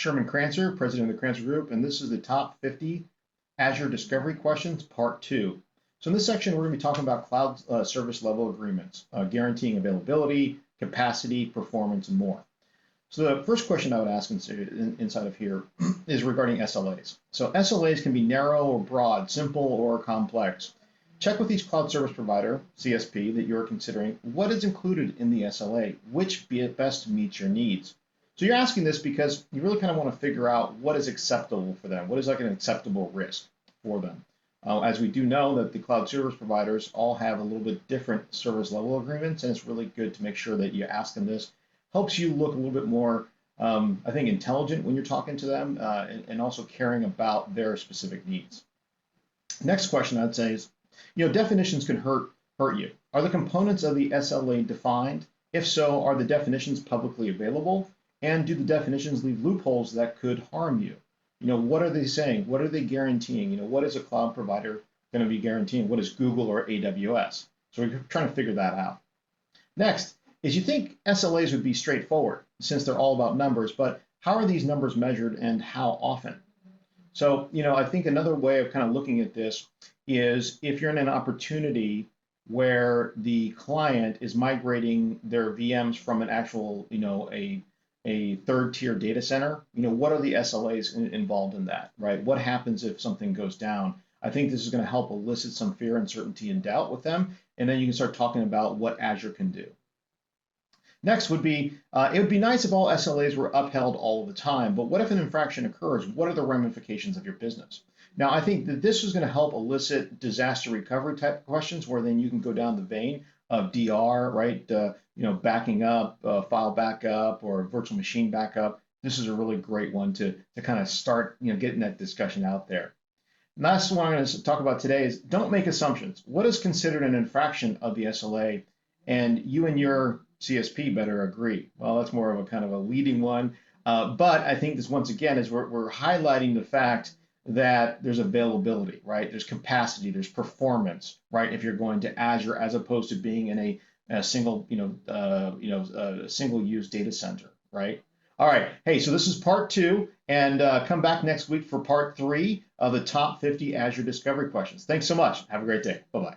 Sherman Crancer, president of the Crancer Group, and this is the top 50 Azure Discovery questions, part 2. So in this section, we're going to be talking about cloud service level agreements, guaranteeing availability, capacity, performance, and more. So the first question I would ask inside of here is regarding SLAs. So SLAs can be narrow or broad, simple or complex. Check with each cloud service provider, CSP, that you're considering what is included in the SLA, which best meets your needs. So you're asking this because you really kind of want to figure out what is acceptable for them, what is like an acceptable risk for them. As we do know that the cloud service providers all have a little bit different service level agreements, and it's really good to make sure that you ask them this. Helps you look a little bit more, I think, intelligent when you're talking to them and also caring about their specific needs. Next question I'd say is, definitions can hurt you. Are the components of the SLA defined? If so, are the definitions publicly available? And do the definitions leave loopholes that could harm you? What are they saying? What are they guaranteeing? What is a cloud provider going to be guaranteeing? What is Google or AWS? So we're trying to figure that out. Next is, you think SLAs would be straightforward since they're all about numbers, but how are these numbers measured and how often? So, I think another way of kind of looking at this is if you're in an opportunity where the client is migrating their VMs from an actual, a third tier data center, what are the SLAs involved in that, right? What happens if something goes down? I think this is going to help elicit some fear, uncertainty, and doubt with them. And then you can start talking about what Azure can do. Next would be, it would be nice if all SLAs were upheld all the time, but what if an infraction occurs? What are the ramifications of your business? Now, I think that this is going to help elicit disaster recovery type questions where then you can go down the vein of DR, right? Backing up, file backup, or virtual machine backup. This is a really great one to kind of start, getting that discussion out there. And last one I'm going to talk about today is don't make assumptions. What is considered an infraction of the SLA? And you and your CSP better agree. Well, that's more of a kind of a leading one. But I think this, once again, is we're highlighting the fact that there's availability, right? There's capacity, there's performance, right? If you're going to Azure as opposed to being in a single, single-use data center, right? All right. Hey, so this is part 2, and come back next week for part 3 of the top 50 Azure Discovery questions. Thanks so much. Have a great day. Bye-bye.